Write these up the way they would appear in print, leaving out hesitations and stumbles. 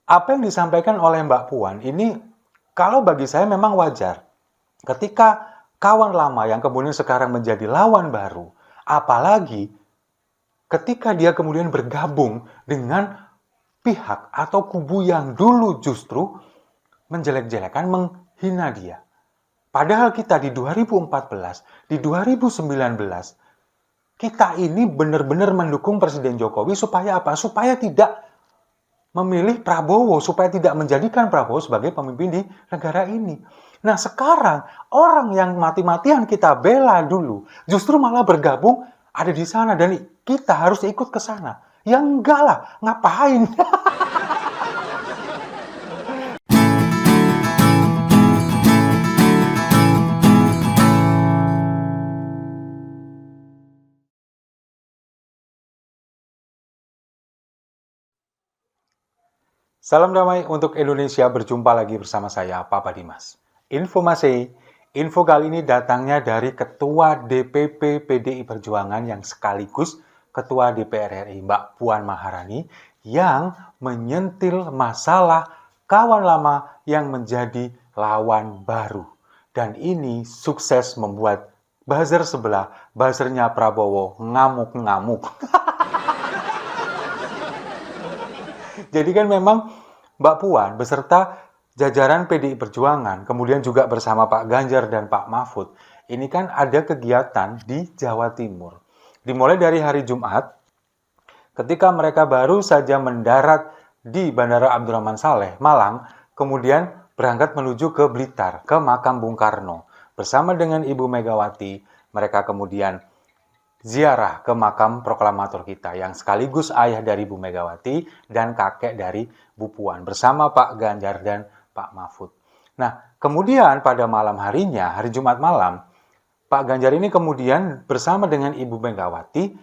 Apa yang disampaikan oleh Mbak Puan ini kalau bagi saya memang wajar. Ketika kawan lama yang kemudian sekarang menjadi lawan baru, apalagi ketika dia kemudian bergabung dengan pihak atau kubu yang dulu justru menjelek-jelekan, menghina dia. Padahal kita di 2014, di 2019, kita ini benar-benar mendukung Presiden Jokowi supaya apa? Supaya tidak memilih Prabowo, supaya tidak menjadikan Prabowo sebagai pemimpin di negara ini. Nah sekarang orang yang mati-matian kita bela dulu, justru malah bergabung ada di sana dan kita harus ikut ke sana. Ya enggak lah, ngapain? Salam damai untuk Indonesia, berjumpa lagi bersama saya, Papa Dimas. Info kali ini datangnya dari Ketua DPP PDI Perjuangan yang sekaligus Ketua DPR RI, Mbak Puan Maharani, yang menyentil masalah kawan lama yang menjadi lawan baru. Dan ini sukses membuat buzzer sebelah, buzzernya Prabowo, ngamuk-ngamuk. Jadi kan memang Mbak Puan beserta jajaran PDI Perjuangan, kemudian juga bersama Pak Ganjar dan Pak Mahfud, ini kan ada kegiatan di Jawa Timur. Dimulai dari hari Jumat, ketika mereka baru saja mendarat di Bandara Abdurrahman Saleh, Malang, kemudian berangkat menuju ke Blitar, ke makam Bung Karno. Bersama dengan Ibu Megawati, mereka kemudian ziarah ke makam proklamator kita yang sekaligus ayah dari Bu Megawati dan kakek dari Bu Puan bersama Pak Ganjar dan Pak Mahfud. Nah, kemudian pada malam harinya, hari Jumat malam, Pak Ganjar ini kemudian bersama dengan Ibu Megawati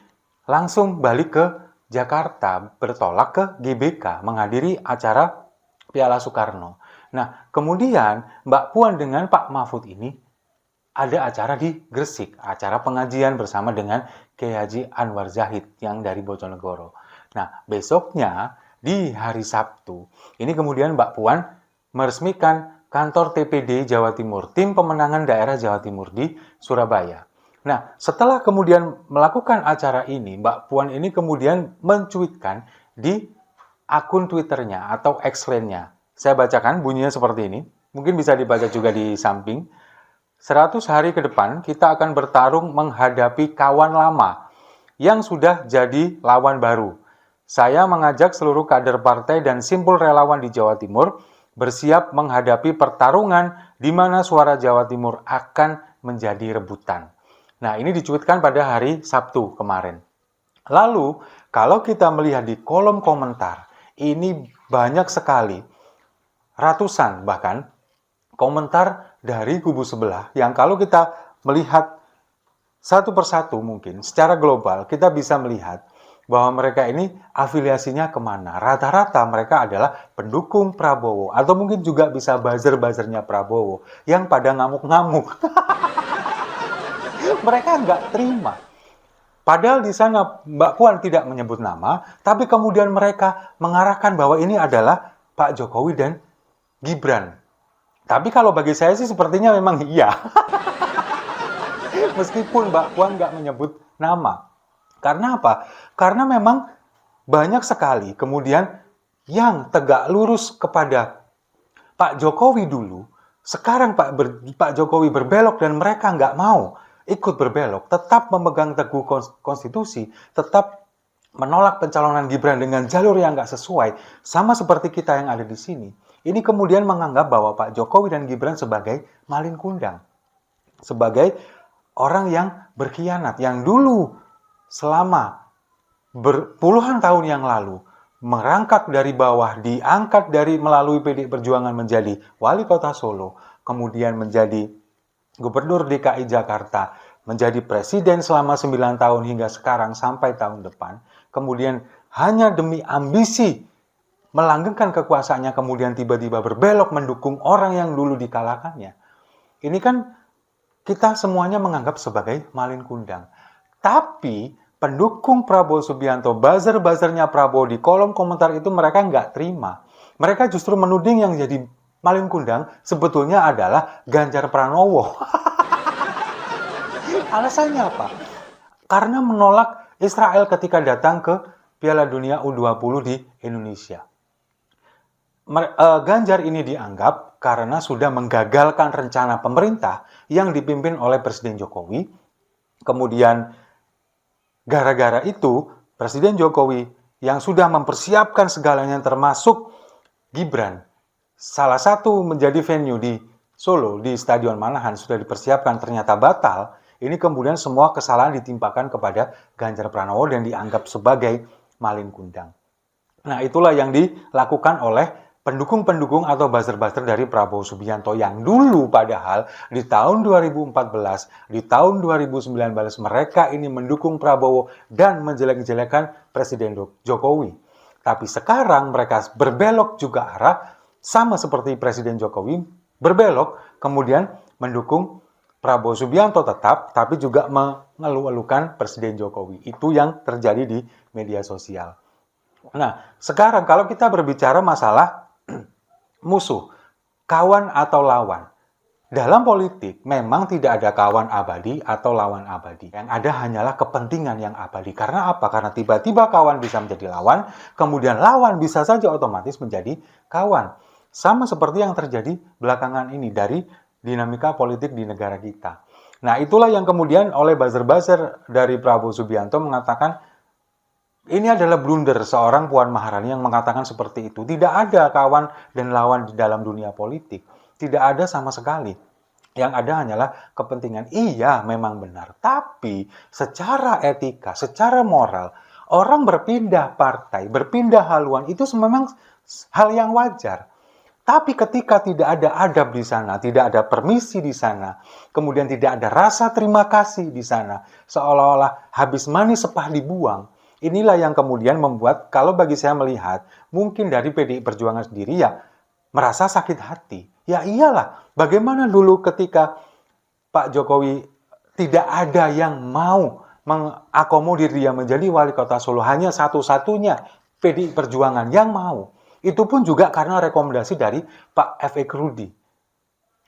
langsung balik ke Jakarta, bertolak ke GBK menghadiri acara Piala Soekarno. Nah, kemudian Mbak Puan dengan Pak Mahfud ini ada acara di Gresik, acara pengajian bersama dengan Kiai Haji Anwar Zahid yang dari Bojonegoro. Nah, besoknya di hari Sabtu, ini kemudian Mbak Puan meresmikan kantor TPD Jawa Timur, Tim Pemenangan Daerah Jawa Timur di Surabaya. Nah, setelah kemudian melakukan acara ini, Mbak Puan ini kemudian mencuitkan di akun Twitternya atau X-Lane-nya. Saya bacakan bunyinya seperti ini, mungkin bisa dibaca juga di samping. 100 hari ke depan kita akan bertarung menghadapi kawan lama yang sudah jadi lawan baru. Saya mengajak seluruh kader partai dan simpul relawan di Jawa Timur bersiap menghadapi pertarungan di mana suara Jawa Timur akan menjadi rebutan. Nah, ini dicuitkan pada hari Sabtu kemarin. Lalu, kalau kita melihat di kolom komentar, ini banyak sekali, ratusan bahkan, komentar dari kubu sebelah yang kalau kita melihat satu persatu mungkin secara global kita bisa melihat bahwa mereka ini afiliasinya kemana. Rata-rata mereka adalah pendukung Prabowo atau mungkin juga bisa buzzer-buzzernya Prabowo yang pada ngamuk-ngamuk. Mereka nggak terima. Padahal di sana Mbak Puan tidak menyebut nama, tapi kemudian mereka mengarahkan bahwa ini adalah Pak Jokowi dan Gibran. Tapi kalau bagi saya sih sepertinya memang iya. Meskipun Mbak Puan nggak menyebut nama. Karena apa? Karena memang banyak sekali kemudian yang tegak lurus kepada Pak Jokowi dulu, sekarang Pak Jokowi berbelok dan mereka nggak mau ikut berbelok, tetap memegang teguh konstitusi, tetap menolak pencalonan Gibran dengan jalur yang nggak sesuai, sama seperti kita yang ada di sini. Ini kemudian menganggap bahwa Pak Jokowi dan Gibran sebagai malin kundang. Sebagai orang yang berkhianat, yang dulu selama berpuluhan tahun yang lalu merangkak dari bawah, diangkat dari melalui PDI Perjuangan menjadi wali kota Solo, kemudian menjadi gubernur DKI Jakarta, menjadi presiden selama 9 tahun hingga sekarang sampai tahun depan, kemudian hanya demi ambisi melanggengkan kekuasaannya kemudian tiba-tiba berbelok mendukung orang yang dulu dikalahkannya. Ini kan kita semuanya menganggap sebagai malin kundang. Tapi pendukung Prabowo Subianto, buzzer-buzzernya Prabowo di kolom komentar itu mereka nggak terima. Mereka justru menuding yang jadi malin kundang sebetulnya adalah Ganjar Pranowo. Alasannya apa? Karena menolak Israel ketika datang ke Piala Dunia U20 di Indonesia. Ganjar ini dianggap karena sudah menggagalkan rencana pemerintah yang dipimpin oleh Presiden Jokowi. Kemudian gara-gara itu Presiden Jokowi yang sudah mempersiapkan segalanya termasuk Gibran, salah satu menjadi venue di Solo, di Stadion Manahan sudah dipersiapkan ternyata batal. Ini kemudian semua kesalahan ditimpakan kepada Ganjar Pranowo dan dianggap sebagai malin kundang. Nah, itulah yang dilakukan oleh pendukung-pendukung atau buzzer-buzzer dari Prabowo Subianto yang dulu padahal di tahun 2014, di tahun 2019 mereka ini mendukung Prabowo dan menjelek-jelekan Presiden Jokowi. Tapi sekarang mereka berbelok juga arah sama seperti Presiden Jokowi berbelok kemudian mendukung Prabowo Subianto tetap, tapi juga mengeluh-elukan Presiden Jokowi. Itu yang terjadi di media sosial. Nah, sekarang kalau kita berbicara masalah musuh, kawan atau lawan. Dalam politik, memang tidak ada kawan abadi atau lawan abadi. Yang ada hanyalah kepentingan yang abadi. Karena apa? Karena tiba-tiba kawan bisa menjadi lawan, kemudian lawan bisa saja otomatis menjadi kawan. Sama seperti yang terjadi belakangan ini dari dinamika politik di negara kita. Nah, itulah yang kemudian oleh buzzer-buzzer dari Prabowo Subianto mengatakan ini adalah blunder seorang Puan Maharani yang mengatakan seperti itu. Tidak ada kawan dan lawan di dalam dunia politik. Tidak ada sama sekali. Yang ada hanyalah kepentingan. Iya, memang benar. Tapi secara etika, secara moral, orang berpindah partai, berpindah haluan itu memang hal yang wajar. Tapi ketika tidak ada adab di sana, tidak ada permisi di sana, kemudian tidak ada rasa terima kasih di sana, seolah-olah habis manis sepah dibuang, inilah yang kemudian membuat, kalau bagi saya melihat, mungkin dari PDI Perjuangan sendiri ya merasa sakit hati. Ya iyalah, bagaimana dulu ketika Pak Jokowi tidak ada yang mau mengakomodir dia menjadi wali kota Solo, hanya satu-satunya PDI Perjuangan yang mau. Itu pun juga karena rekomendasi dari Pak F.X. Rudi.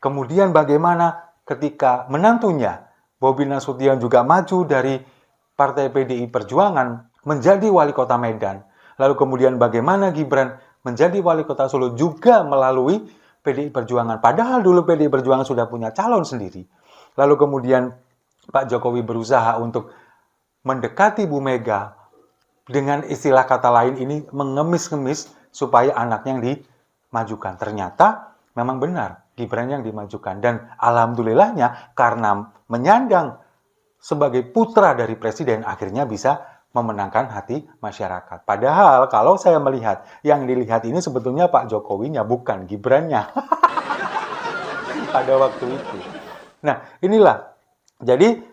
Kemudian bagaimana ketika menantunya, Bobi Nasution juga maju dari Partai PDI Perjuangan menjadi wali kota Medan. Lalu kemudian bagaimana Gibran menjadi wali kota Solo juga melalui PDI Perjuangan. Padahal dulu PDI Perjuangan sudah punya calon sendiri. Lalu kemudian Pak Jokowi berusaha untuk mendekati Bu Mega dengan istilah kata lain ini mengemis-ngemis supaya anaknya yang dimajukan. Ternyata memang benar Gibran yang dimajukan. Dan alhamdulillahnya karena menyandang sebagai putra dari presiden akhirnya bisa memenangkan hati masyarakat. Padahal kalau saya melihat yang dilihat ini sebetulnya Pak Jokowinya bukan Gibrannya pada waktu itu. Nah inilah. Jadi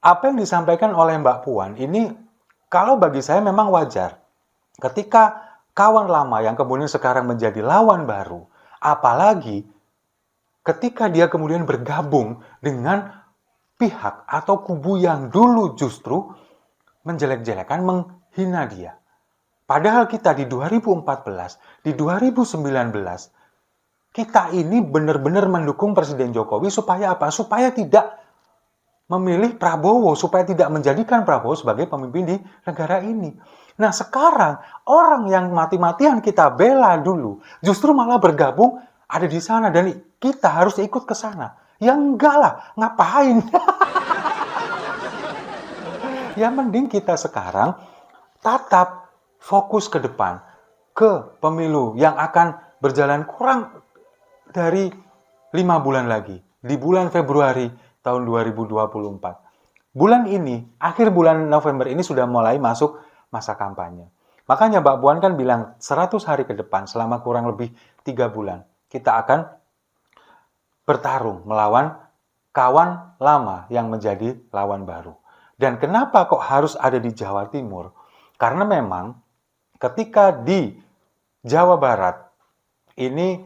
apa yang disampaikan oleh Mbak Puan ini kalau bagi saya memang wajar. Ketika kawan lama yang kemudian sekarang menjadi lawan baru, apalagi ketika dia kemudian bergabung dengan pihak atau kubu yang dulu justru menjelek-jelekan, menghina dia. Padahal kita di 2014, di 2019, kita ini benar-benar mendukung Presiden Jokowi supaya apa? Supaya tidak memilih Prabowo, supaya tidak menjadikan Prabowo sebagai pemimpin di negara ini. Nah sekarang orang yang mati-matian kita bela dulu justru malah bergabung ada di sana dan kita harus ikut ke sana. Ya enggak lah, ngapain? Ya mending kita sekarang tatap fokus ke depan, ke pemilu yang akan berjalan kurang dari 5 bulan lagi, di bulan Februari tahun 2024. Bulan ini, akhir bulan November ini sudah mulai masuk masa kampanye. Makanya Mbak Puan kan bilang 100 hari ke depan selama kurang lebih 3 bulan kita akan bertarung melawan kawan lama yang menjadi lawan baru. Dan kenapa kok harus ada di Jawa Timur? Karena memang ketika di Jawa Barat ini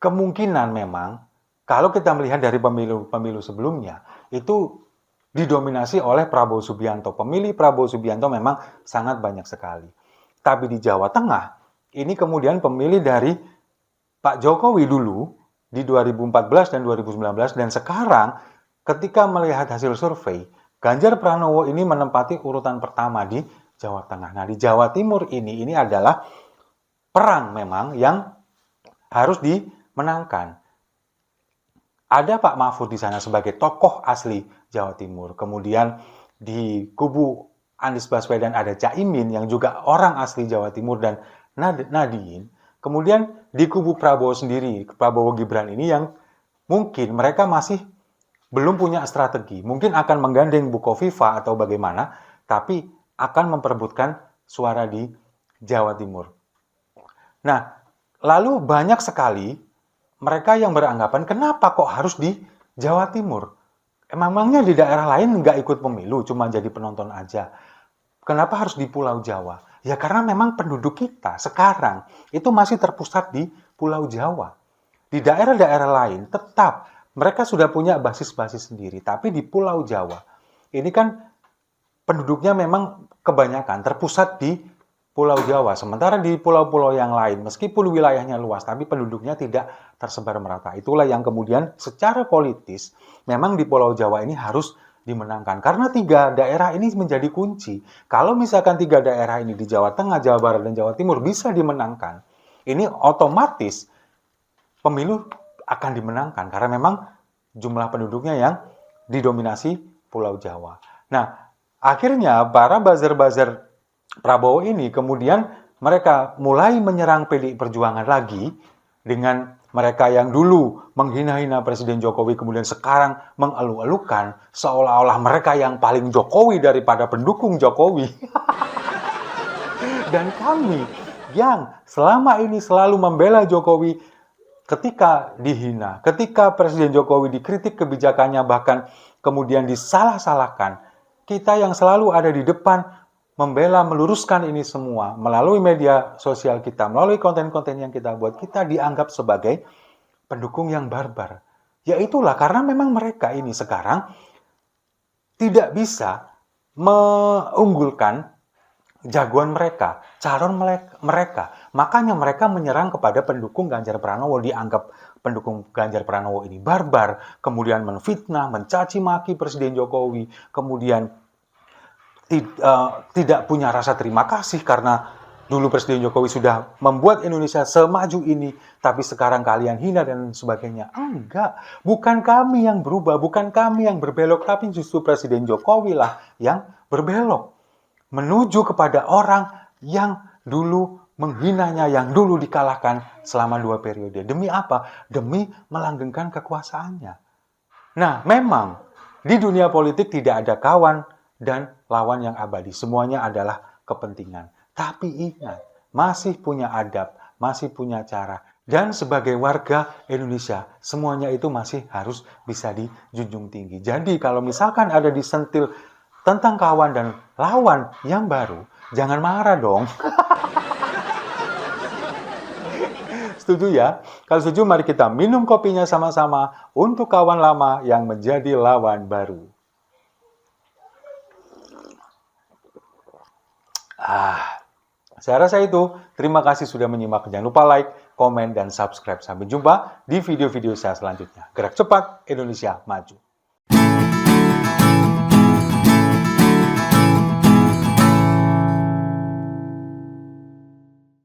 kemungkinan memang kalau kita melihat dari pemilu sebelumnya itu didominasi oleh Prabowo Subianto. Pemilih Prabowo Subianto memang sangat banyak sekali. Tapi di Jawa Tengah ini kemudian pemilih dari Pak Jokowi dulu di 2014 dan 2019, dan sekarang ketika melihat hasil survei, Ganjar Pranowo ini menempati urutan pertama di Jawa Tengah. Nah, di Jawa Timur ini adalah perang memang yang harus dimenangkan. Ada Pak Mahfud di sana sebagai tokoh asli Jawa Timur. Kemudian di kubu Anies Baswedan ada Caimin yang juga orang asli Jawa Timur dan Nadiin. Kemudian di kubu Prabowo sendiri, Prabowo Gibran ini yang mungkin mereka masih belum punya strategi. Mungkin akan menggandeng Bukoviva atau bagaimana, tapi akan memperebutkan suara di Jawa Timur. Nah, lalu banyak sekali mereka yang beranggapan kenapa kok harus di Jawa Timur? Emangnya di daerah lain nggak ikut pemilu, cuma jadi penonton aja. Kenapa harus di Pulau Jawa? Ya karena memang penduduk kita sekarang itu masih terpusat di Pulau Jawa. Di daerah-daerah lain tetap mereka sudah punya basis-basis sendiri. Tapi di Pulau Jawa, ini kan penduduknya memang kebanyakan terpusat di Pulau Jawa. Sementara di pulau-pulau yang lain, meskipun wilayahnya luas, tapi penduduknya tidak tersebar merata. Itulah yang kemudian secara politis, memang di Pulau Jawa ini harus dimenangkan. Karena 3 daerah ini menjadi kunci. Kalau misalkan 3 daerah ini di Jawa Tengah, Jawa Barat, dan Jawa Timur bisa dimenangkan, ini otomatis pemilu akan dimenangkan. Karena memang jumlah penduduknya yang didominasi Pulau Jawa. Nah, akhirnya para buzzer-buzzer Prabowo ini kemudian mereka mulai menyerang PDI Perjuangan lagi dengan mereka yang dulu menghina-hina Presiden Jokowi kemudian sekarang mengeluh-elukan seolah-olah mereka yang paling Jokowi daripada pendukung Jokowi. Dan kami yang selama ini selalu membela Jokowi ketika dihina, ketika Presiden Jokowi dikritik kebijakannya bahkan kemudian disalah-salahkan, kita yang selalu ada di depan membela, meluruskan ini semua melalui media sosial kita, melalui konten-konten yang kita buat, kita dianggap sebagai pendukung yang barbar. Ya itulah, karena memang mereka ini sekarang tidak bisa mengunggulkan jagoan mereka, calon mereka. Makanya mereka menyerang kepada pendukung Ganjar Pranowo, dianggap pendukung Ganjar Pranowo ini barbar, kemudian menfitnah, mencaci maki Presiden Jokowi, kemudian tidak punya rasa terima kasih karena dulu Presiden Jokowi sudah membuat Indonesia semaju ini, tapi sekarang kalian hina dan sebagainya. Enggak, bukan kami yang berubah, bukan kami yang berbelok, tapi justru Presiden Jokowi lah yang berbelok. Menuju kepada orang yang dulu menghinanya, yang dulu dikalahkan selama 2 periode. Demi apa? Demi melanggengkan kekuasaannya. Nah, memang di dunia politik tidak ada kawan dan lawan yang abadi. Semuanya adalah kepentingan. Tapi ingat, masih punya adab, masih punya cara. Dan sebagai warga Indonesia, semuanya itu masih harus bisa dijunjung tinggi. Jadi kalau misalkan ada disentil tentang kawan dan lawan yang baru, jangan marah dong. Setuju ya? Kalau setuju, mari kita minum kopinya sama-sama untuk kawan lama yang menjadi lawan baru. Saya rasa itu. Terima kasih sudah menyimak. Jangan lupa like, komen, dan subscribe. Sampai jumpa di video-video saya selanjutnya. Gerak cepat, Indonesia maju.